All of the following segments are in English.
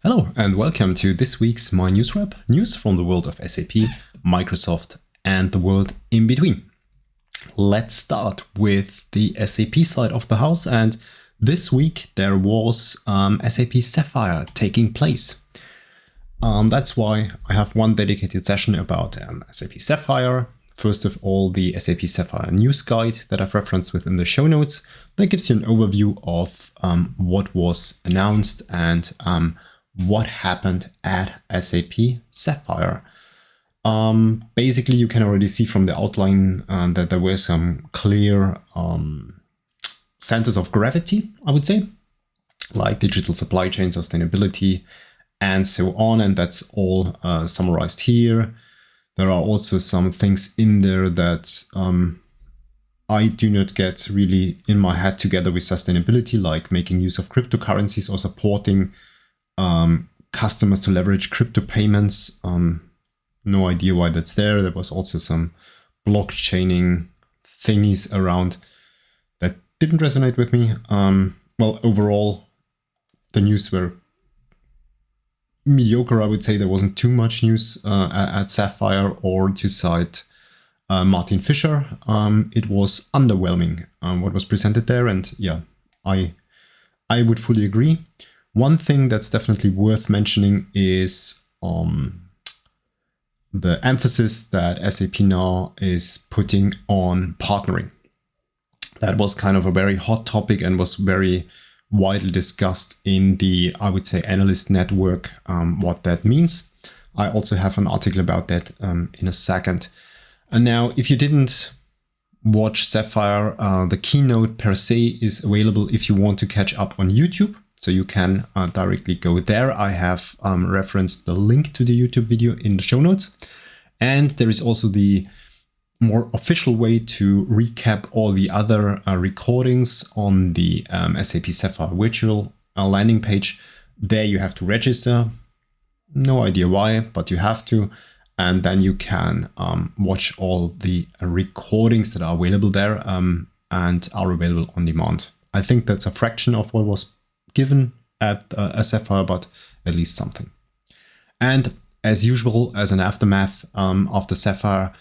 Hello and welcome to this week's myNewsWrap, news from the world of SAP, Microsoft and the world in between. Let's start with the SAP side of the house, and this week there was SAP SAPPHIRE taking place. That's why I have one dedicated session about SAP SAPPHIRE. First of all, the SAP SAPPHIRE news guide that I've referenced within the show notes. That gives you an overview of what was announced and what happened at SAP SAPPHIRE. Basically, you can already see from the outline that there were some clear centers of gravity, I would say, like digital supply chain, sustainability, and so on. And that's all summarized here. There are also some things in there that I do not get really in my head together with sustainability, like making use of cryptocurrencies or supporting customers to leverage crypto payments. No idea why that's there. There was also some blockchaining thingies around that didn't resonate with me. Well, overall, the news were mediocre, I would say. There wasn't too much news at SAPPHIRE, or to cite Martin Fischer. It was underwhelming what was presented there, and yeah, I would fully agree. One thing that's definitely worth mentioning is the emphasis that SAP now is putting on partnering. That was kind of a very hot topic and was very widely discussed in the, I would say, analyst network, what that means. I also have an article about that in a second. And now, if you didn't watch SAPPHIRE, the keynote per se is available if you want to catch up on YouTube. So you can directly go there. I have referenced the link to the YouTube video in the show notes. And there is also the more official way to recap all the other recordings on the SAP SAPPHIRE virtual landing page. There you have to register. No idea why, but you have to. And then you can watch all the recordings that are available there and are available on demand. I think that's a fraction of what was given at SAPPHIRE, but at least something. And as usual, as an aftermath after SAPPHIRE,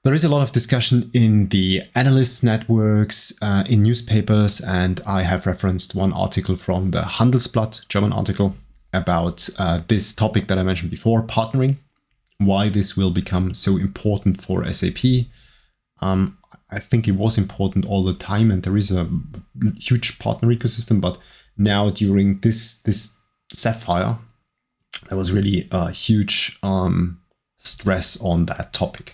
there is a lot of discussion in the analyst networks, in newspapers, and I have referenced one article from the Handelsblatt, German article, about this topic that I mentioned before, partnering, why this will become so important for SAP. I think it was important all the time, and there is a huge partner ecosystem, but now during this SAPPHIRE, there was really a huge stress on that topic.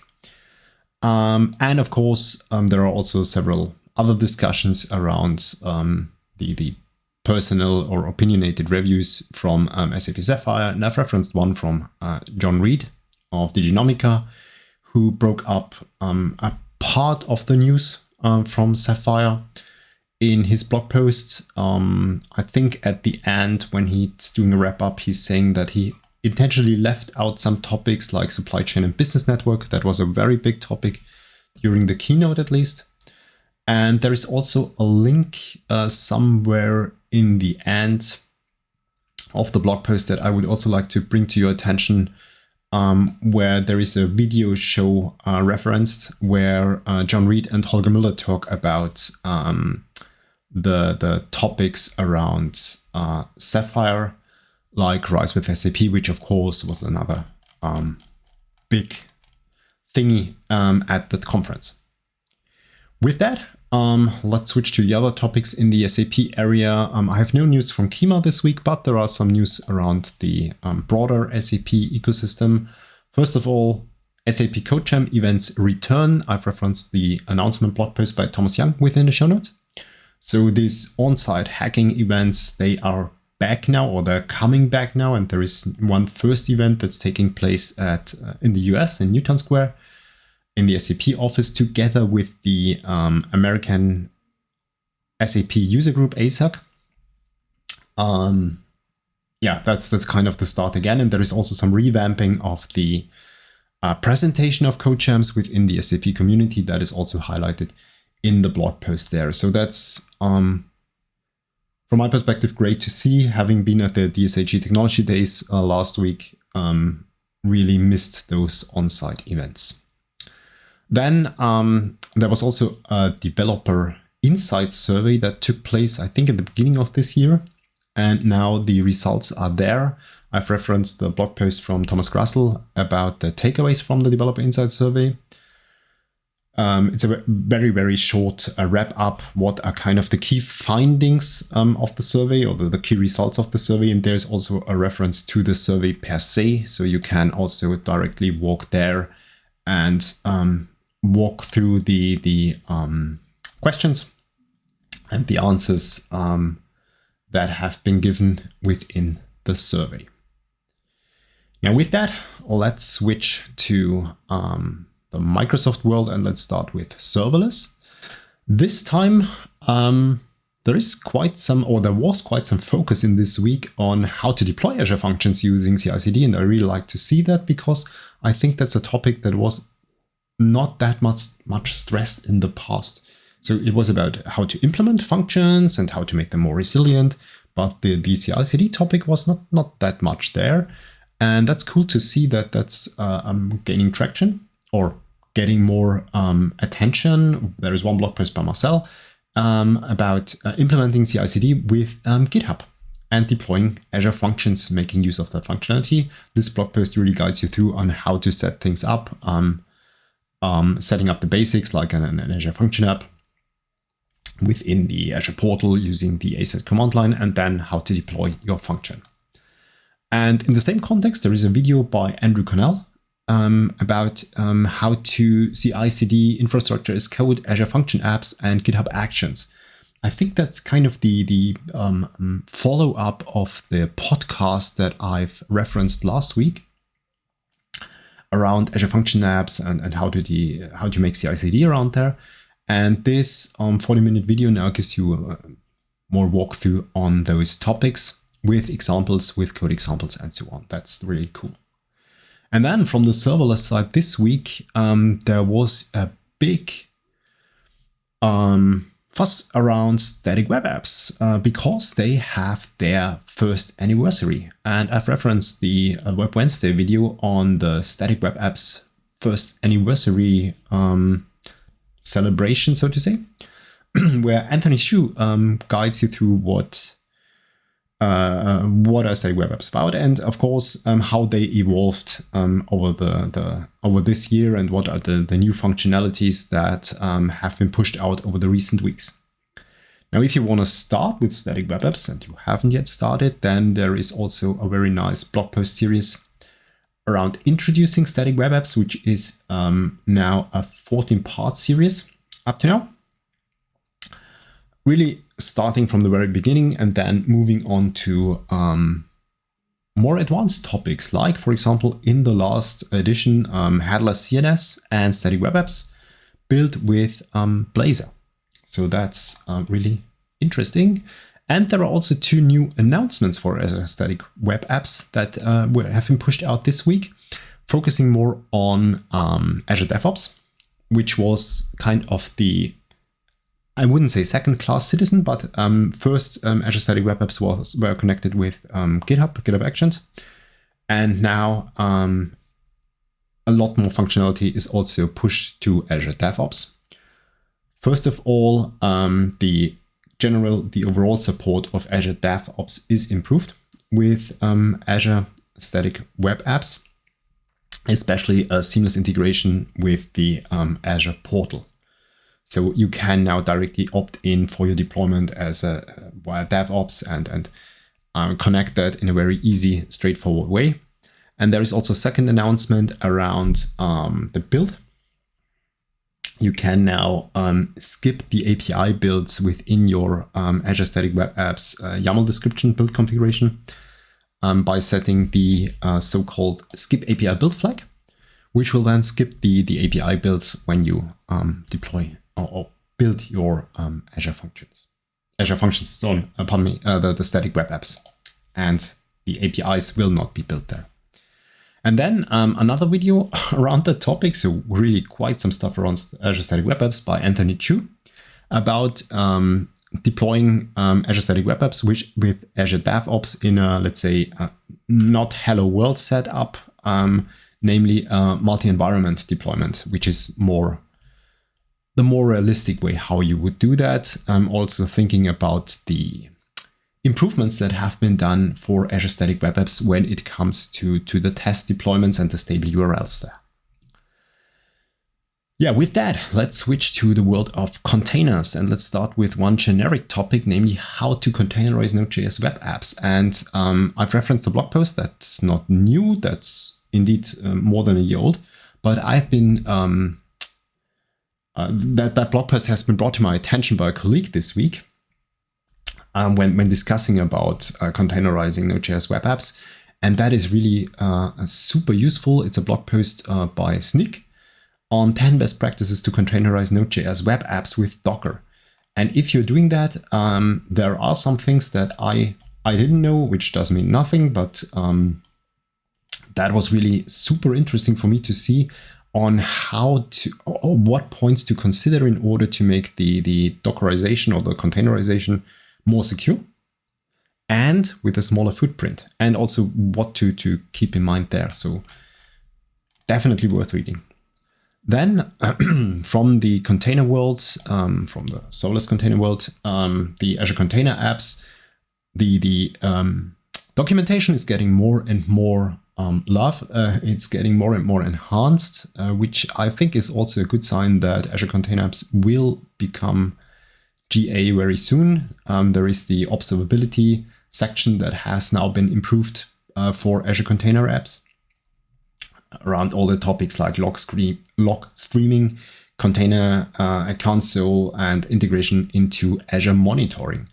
And of course, there are also several other discussions around the personal or opinionated reviews from SAP SAPPHIRE, and I've referenced one from John Reed of Diginomica, who broke up a part of the news from SAPPHIRE in his blog post. I think at the end, when he's doing a wrap up, he's saying that he intentionally left out some topics like supply chain and business network. That was a very big topic during the keynote, at least. And there is also a link somewhere in the end of the blog post that I would also like to bring to your attention, where there is a video show referenced where John Reed and Holger Müller talk about the topics around SAPPHIRE, like Rise with SAP, which of course was another big thingy at that conference. With that, let's switch to the other topics in the SAP area. I have no news from Kima this week, but there are some news around the broader SAP ecosystem. First of all, SAP CodeJam events return. I've referenced the announcement blog post by Thomas Young within the show notes. So these on-site hacking events, they are back now, or they're coming back now. And there is one first event that's taking place in the US, in Newton Square, in the SAP office, together with the American SAP user group, ASAC. Yeah, that's kind of the start again. And there is also some revamping of the presentation of CodeJams within the SAP community that is also highlighted in the blog post there. So that's from my perspective, great to see. Having been at the DSAG Technology Days last week, really missed those on-site events. Then there was also a developer insight survey that took place, I think, at the beginning of this year. And now the results are there. I've referenced the blog post from Thomas Grassel about the takeaways from the developer insight survey. It's a very, very short wrap up. What are kind of the key findings of the survey, or the key results of the survey? And there's also a reference to the survey per se. So you can also directly walk there and walk through the questions and the answers that have been given within the survey. Now with that, let's switch to the Microsoft world, and let's start with serverless. This time, there was quite some focus in this week on how to deploy Azure functions using CI/CD, and I really like to see that, because I think that's a topic that was not that much stressed in the past. So it was about how to implement functions and how to make them more resilient, but the CI/CD topic was not that much there, and that's cool to see that that's gaining traction, or getting more attention. There is one blog post by Marcel about implementing CI/CD with GitHub and deploying Azure functions, making use of that functionality. This blog post really guides you through on how to set things up, setting up the basics like an Azure function app within the Azure portal using the AZ command line, and then how to deploy your function. And in the same context, there is a video by Andrew Connell about how to CI/CD infrastructure as code, Azure function apps, and GitHub Actions. I think that's kind of the follow-up of the podcast that I've referenced last week around Azure function apps and how to make CI/CD around there. And this 40-minute video now gives you more walkthrough on those topics with examples, with code examples, and so on. That's really cool. And then from the serverless side this week, there was a big fuss around static web apps because they have their first anniversary. And I've referenced the Web Wednesday video on the static web apps first anniversary celebration, so to say, where Anthony Xu guides you through what are static web apps about, and of course how they evolved over this year, and what are the new functionalities that have been pushed out over the recent weeks. Now, if you want to start with static web apps and you haven't yet started, then there is also a very nice blog post series around introducing static web apps, which is now a 14-part series up to now. Really starting from the very beginning and then moving on to more advanced topics, like, for example, in the last edition, headless CNS and static web apps built with Blazor. So that's really interesting. And there are also two new announcements for Azure static web apps that have been pushed out this week, focusing more on Azure DevOps, which was kind of the, I wouldn't say second-class citizen, but first Azure static web apps were connected with GitHub Actions. And now a lot more functionality is also pushed to Azure DevOps. First of all, the overall support of Azure DevOps is improved with Azure static web apps, especially a seamless integration with the Azure portal. So you can now directly opt in for your deployment as via DevOps and connect that in a very easy, straightforward way. And there is also a second announcement around the build. You can now skip the API builds within your Azure Static Web Apps YAML description build configuration by setting the so-called skip API build flag, which will then skip the API builds when you deploy or build your Azure functions. The static web apps, and the APIs will not be built there. And then another video around the topic, so really quite some stuff around Azure Static Web Apps by Anthony Chu, about deploying Azure Static Web Apps with Azure DevOps in a, let's say, not Hello World setup, namely multi-environment deployment, which is the more realistic way how you would do that. I'm also thinking about the improvements that have been done for Azure Static Web Apps when it comes to the test deployments and the stable URLs there. Yeah, with that, let's switch to the world of containers, and let's start with one generic topic, namely how to containerize Node.js web apps. And I've referenced a blog post that's not new, that's indeed more than a year old, but I've been that blog post has been brought to my attention by a colleague this week when discussing about containerizing Node.js web apps, and that is really super useful. It's a blog post by Snick on 10 best practices to containerize Node.js web apps with Docker. And if you're doing that, there are some things that I didn't know, which does mean nothing, but that was really super interesting for me to see on how to, or what points to consider in order to make the Dockerization or the containerization more secure and with a smaller footprint, and also what to keep in mind there. So definitely worth reading. Then from the container world, from the Serverless container world, the Azure Container Apps, the documentation is getting more and more love. It's getting more and more enhanced, which I think is also a good sign that Azure Container Apps will become GA very soon. There is the observability section that has now been improved for Azure Container Apps around all the topics like log streaming, container console, and integration into Azure monitoring.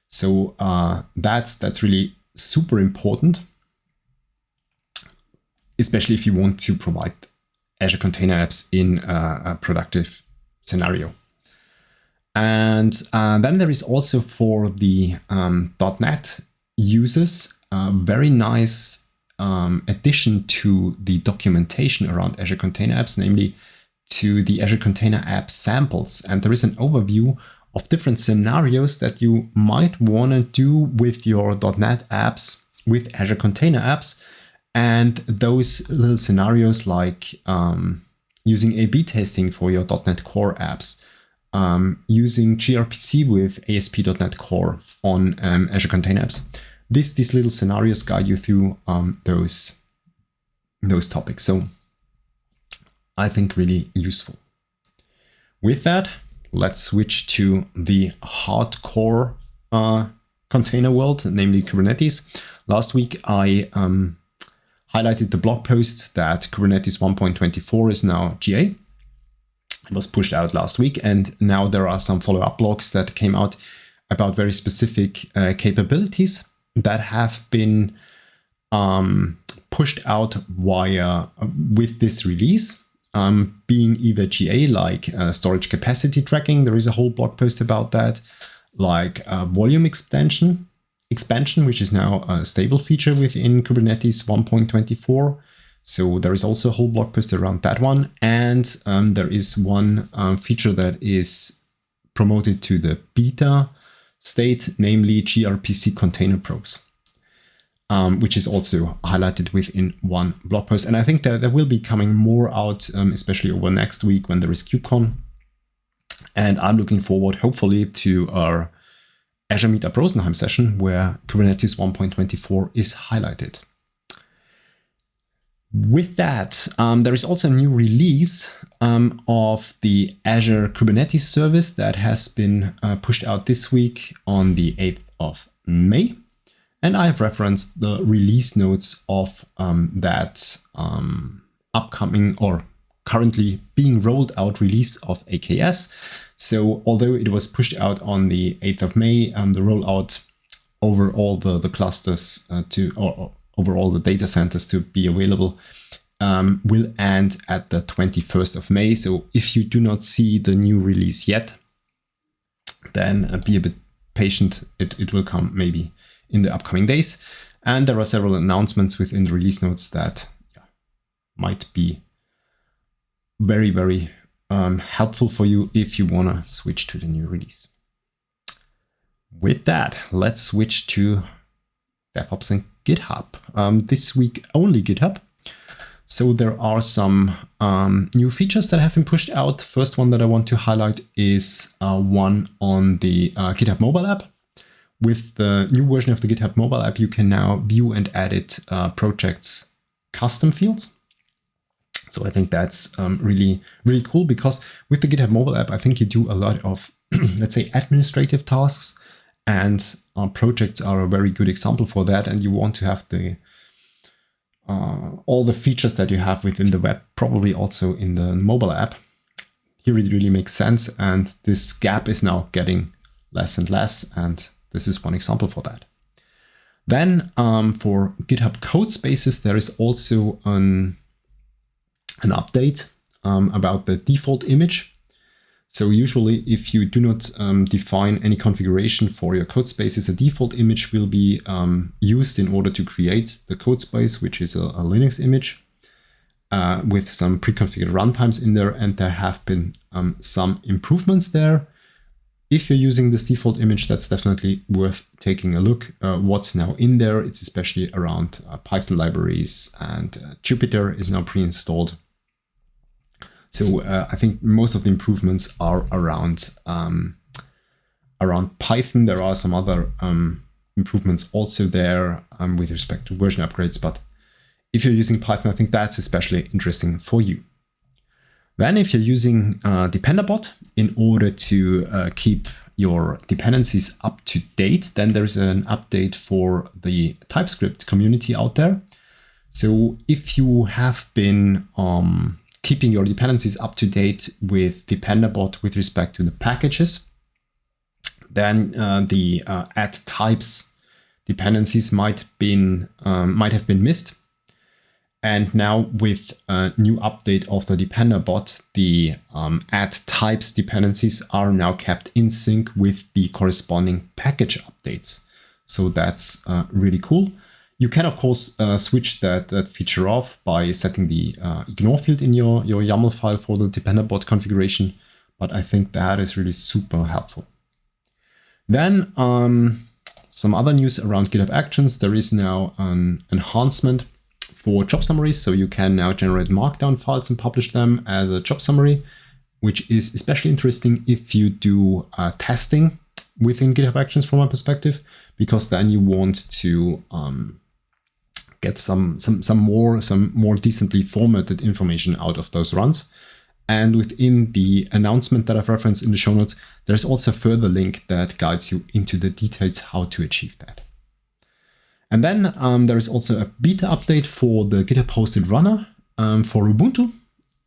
So that's really super important, especially if you want to provide Azure Container Apps in a productive scenario. And then there is also for the .NET users a very nice addition to the documentation around Azure Container Apps, namely to the Azure Container App samples. And there is an overview of different scenarios that you might want to do with your .NET apps with Azure Container Apps. And those little scenarios like using A/B testing for your .NET Core apps, using gRPC with ASP.NET Core on Azure Container Apps. These little scenarios guide you through those topics. So I think really useful. With that, let's switch to the hardcore container world, namely Kubernetes. Last week, I highlighted the blog post that Kubernetes 1.24 is now GA. It was pushed out last week, and now there are some follow-up blogs that came out about very specific capabilities that have been pushed out with this release, being either GA, like storage capacity tracking. There is a whole blog post about that, like volume expansion, which is now a stable feature within Kubernetes 1.24. So there is also a whole blog post around that one. And there is one feature that is promoted to the beta state, namely gRPC container probes, which is also highlighted within one blog post. And I think that there will be coming more out, especially over next week when there is KubeCon. And I'm looking forward, hopefully, to our Azure Meetup Rosenheim session where Kubernetes 1.24 is highlighted. With that, there is also a new release of the Azure Kubernetes service that has been pushed out this week on the 8th of May. And I've referenced the release notes of that upcoming or currently being rolled out release of AKS. So although it was pushed out on the 8th of May, the rollout over all the clusters over all the data centers to be available will end at the 21st of May. So if you do not see the new release yet, then be a bit patient. It will come maybe in the upcoming days. And there are several announcements within the release notes that might be very, very helpful for you if you want to switch to the new release. With that, let's switch to DevOps and GitHub. This week, only GitHub. So there are some new features that have been pushed out. The first one that I want to highlight is one on the GitHub mobile app. With the new version of the GitHub mobile app, you can now view and edit projects' custom fields. So I think that's really cool, because with the GitHub mobile app, I think you do a lot of, let's say, administrative tasks, and projects are a very good example for that. And you want to have the all the features that you have within the web, probably also in the mobile app. Here it really makes sense, and this gap is now getting less and less, and this is one example for that. Then for GitHub code spaces, there is also an update about the default image. So usually if you do not define any configuration for your code spaces, a default image will be used in order to create the code space, which is a Linux image with some pre-configured runtimes in there. And there have been some improvements there. If you're using this default image, that's definitely worth taking a look. What's now in there, it's especially around Python libraries, and Jupyter is now pre-installed. So I think most of the improvements are around Python. There are some other improvements also there with respect to version upgrades. But if you're using Python, I think that's especially interesting for you. Then if you're using Dependabot in order to keep your dependencies up to date, then there's an update for the TypeScript community out there. So if you have been keeping your dependencies up to date with Dependabot with respect to the packages, then the add types dependencies might have been missed. And now with a new update of the Dependabot, the add types dependencies are now kept in sync with the corresponding package updates. So that's really cool. You can, of course, switch that feature off by setting the ignore field in your YAML file for the Dependabot configuration, but I think that is really super helpful. Then some other news around GitHub Actions. There is now an enhancement for job summaries, so you can now generate markdown files and publish them as a job summary, which is especially interesting if you do testing within GitHub Actions from my perspective, because then you want to get some more decently formatted information out of those runs. And within the announcement that I've referenced in the show notes, there's also a further link that guides you into the details how to achieve that. And then there is also a beta update for the GitHub hosted runner for Ubuntu.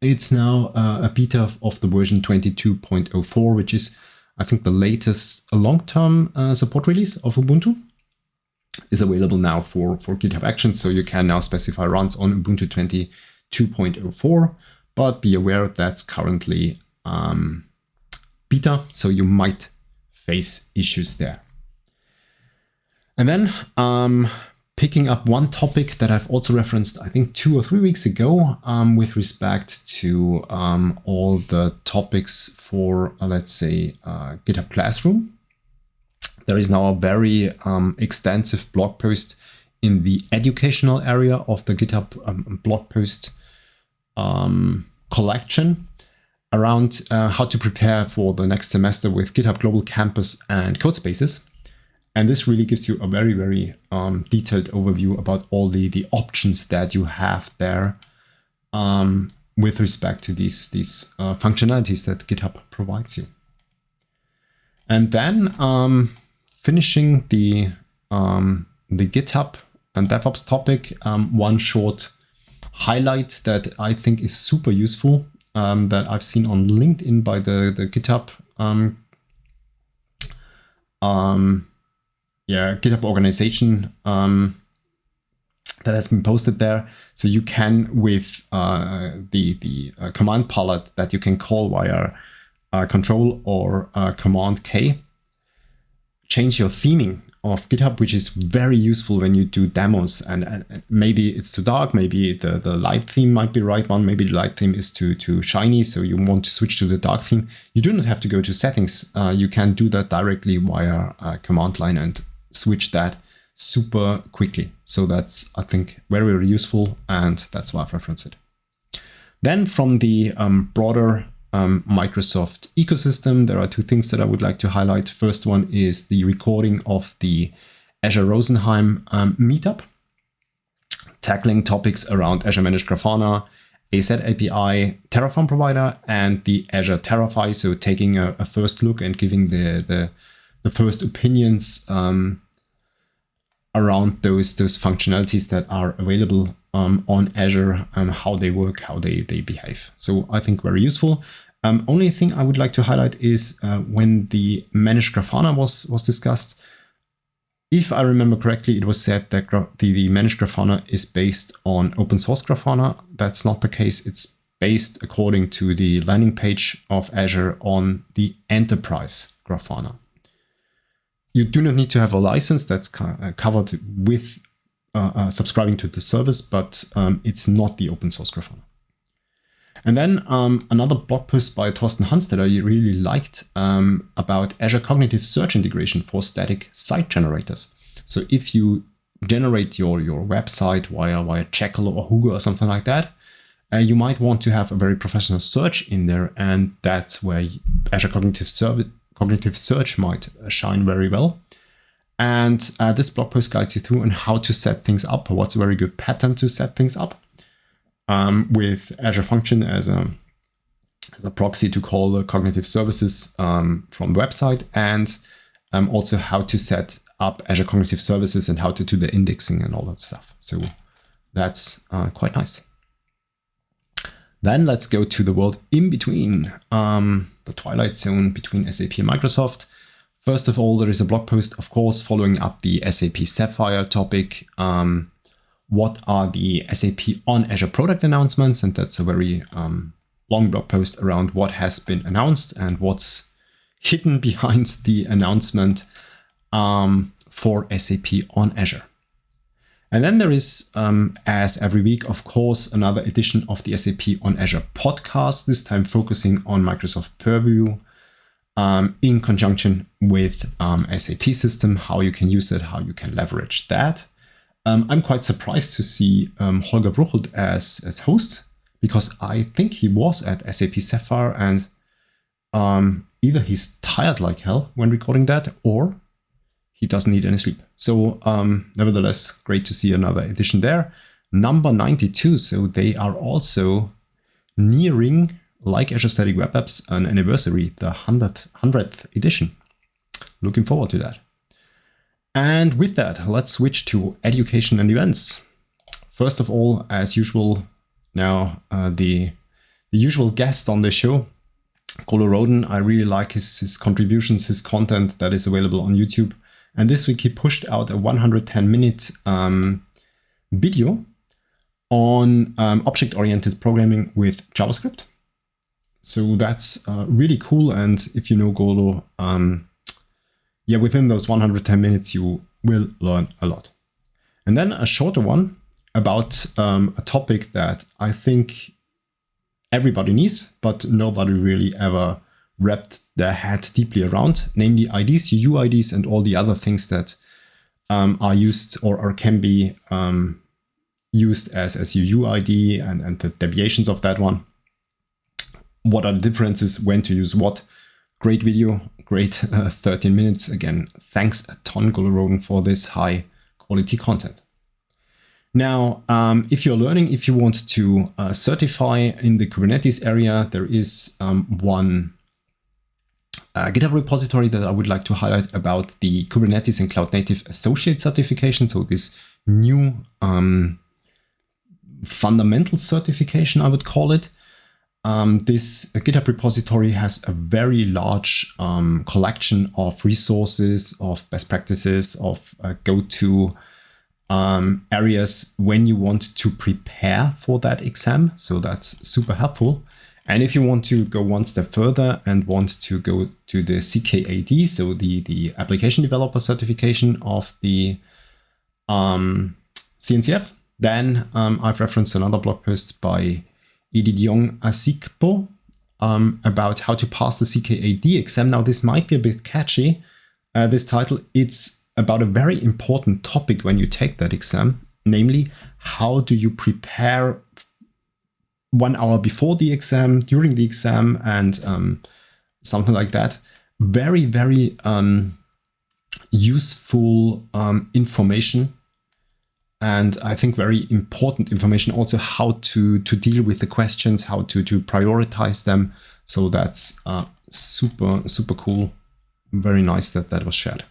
It's now a beta of the version 22.04, which is, I think, the latest long-term support release of Ubuntu. Is available now for GitHub Actions, so you can now specify runs on Ubuntu 22.04, but be aware that's currently beta, so you might face issues there. And then picking up one topic that I've also referenced, I think 2 or 3 weeks ago, with respect to all the topics for, let's say, GitHub Classroom. There is now a very extensive blog post in the educational area of the GitHub blog post collection around how to prepare for the next semester with GitHub Global Campus and Codespaces. And this really gives you a very detailed overview about all the options that you have there with respect to these functionalities that GitHub provides you. And then finishing the GitHub and DevOps topic, one short highlight that I think is super useful that I've seen on LinkedIn by the GitHub GitHub organization that has been posted there. So you can, with the command palette that you can call via Control or Command K, change your theming of GitHub, which is very useful when you do demos. And maybe it's too dark, maybe the light theme might be the right one, maybe the light theme is too shiny, so you want to switch to the dark theme. You do not have to go to settings. You can do that directly via command line and switch that super quickly. So that's, I think, very, very useful, and that's why I've referenced it. Then from the broader Microsoft ecosystem, there are two things that I would like to highlight. First one is the recording of the Azure Rosenheim meetup, tackling topics around Azure Managed Grafana, AZ API, Terraform provider, and the Azure Terraform. So taking a first look and giving the first opinions around those functionalities that are available on Azure, how they work, how they behave. So I think very useful. Only thing I would like to highlight is when the Managed Grafana was discussed, if I remember correctly, it was said that the Managed Grafana is based on open source Grafana. That's not the case. It's based, according to the landing page of Azure, on the enterprise Grafana. You do not need to have a license. That's covered with subscribing to the service, but it's not the open source Grafana. And then another blog post by Thorsten Hans that I really liked about Azure Cognitive Search integration for static site generators. So if you generate your website via Jekyll or Hugo or something like that, you might want to have a very professional search in there, and that's where Azure Cognitive Search might shine very well. And this blog post guides you through on how to set things up, what's a very good pattern to set things up, with Azure Function as a proxy to call the cognitive services from the website, and also how to set up Azure Cognitive Services and how to do the indexing and all that stuff. So that's quite nice. Then let's go to the world in between, the twilight zone between SAP and Microsoft. First of all, there is a blog post, of course, following up the SAP SAPPHIRE topic. What are the SAP on Azure product announcements? And that's a very long blog post around what has been announced and what's hidden behind the announcement for SAP on Azure. And then there is, as every week, of course, another edition of the SAP on Azure podcast, this time focusing on Microsoft Purview in conjunction with SAP system, how you can use it, how you can leverage that. I'm quite surprised to see Holger Bruchelt as host, because I think he was at SAP SAPPHIRE, and either he's tired like hell when recording that, or he doesn't need any sleep. So nevertheless, great to see another edition there. Number 92, so they are also nearing, like Azure Static Web Apps, an anniversary, the 100th edition. Looking forward to that. And with that, let's switch to education and events. First of all, as usual, now the usual guest on the show, Golo Roden. I really like his contributions, his content that is available on YouTube. And this week he pushed out a 110-minute video on object-oriented programming with JavaScript. So that's really cool. And if you know Golo, within those 110 minutes, you will learn a lot. And then a shorter one about a topic that I think everybody needs, but nobody really ever wrapped their head deeply around, namely IDs, UUIDs, and all the other things that are used or can be used as UUID and the deviations of that one. What are the differences, when to use what? Great video, great 13 minutes. Again, thanks a ton, Golo Roden, for this high quality content. Now, if you're learning, if you want to certify in the Kubernetes area, there is one GitHub repository that I would like to highlight about the Kubernetes and Cloud Native Associate certification. So this new fundamental certification, I would call it. This GitHub repository has a very large collection of resources, of best practices, of go-to areas when you want to prepare for that exam. So that's super helpful. And if you want to go one step further and want to go to the CKAD, so the application developer certification of the CNCF, then I've referenced another blog post by Ididiong Asikpo about how to pass the CKAD exam. Now, this might be a bit catchy, this title. It's about a very important topic when you take that exam, namely, how do you prepare 1 hour before the exam, during the exam, and something like that. Very, very useful information. And I think very important information also, how to deal with the questions, how to prioritize them. So that's super, super cool. Very nice that that was shared.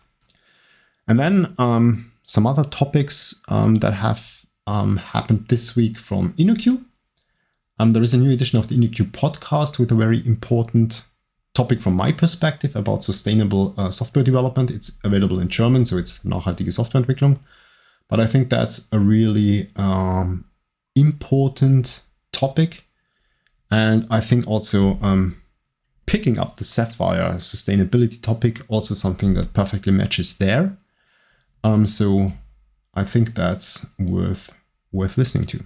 And then some other topics that have happened this week from InnoQ. There is a new edition of the InnoQ podcast with a very important topic from my perspective about sustainable software development. It's available in German, so it's nachhaltige Softwareentwicklung. But I think that's a really important topic. And I think also picking up the Sapphire sustainability topic, also something that perfectly matches there. So I think that's worth listening to.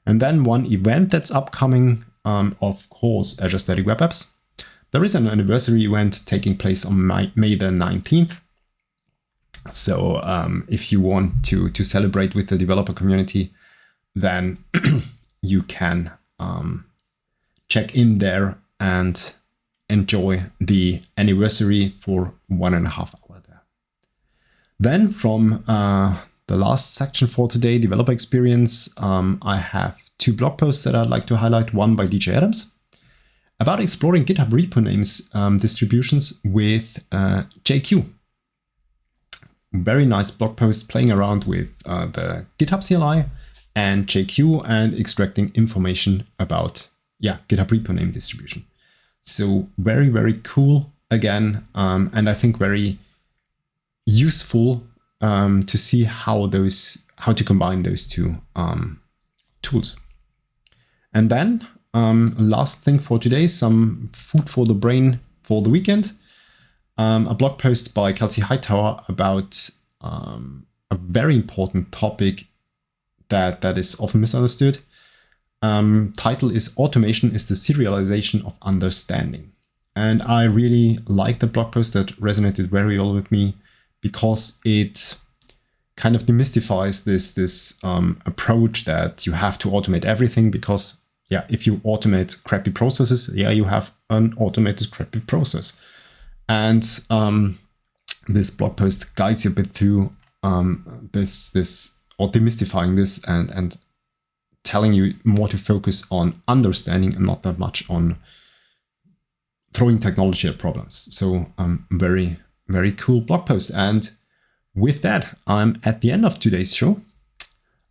And then one event that's upcoming, of course, Azure Static Web Apps. There is an anniversary event taking place on May the 19th. So if you want to celebrate with the developer community, then you can check in there and enjoy the anniversary for 1.5 hours there. Then from the last section for today, developer experience, I have 2 blog posts that I'd like to highlight. One by DJ Adams about exploring GitHub repo names distributions with JQ. Very nice blog post playing around with the GitHub CLI and JQ and extracting information about GitHub repo name distribution. So very, very cool again, and I think very useful to see how to combine those 2 tools. And then last thing for today, some food for the brain for the weekend. A blog post by Kelsey Hightower about a very important topic that is often misunderstood. Title is Automation is the Serialization of Understanding. And I really like the blog post. That resonated very well with me because it kind of demystifies this approach that you have to automate everything, because if you automate crappy processes, you have an automated crappy process. And this blog post guides you a bit through this or demystifying this and telling you more to focus on understanding and not that much on throwing technology at problems. So very, very cool blog post. And with that, I'm at the end of today's show.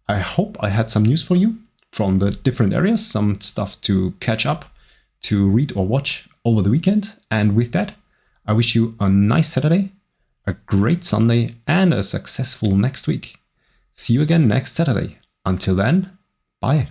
I hope I had some news for you from the different areas, some stuff to catch up, to read or watch over the weekend. And with that, I wish you a nice Saturday, a great Sunday, and a successful next week. See you again next Saturday. Until then, bye.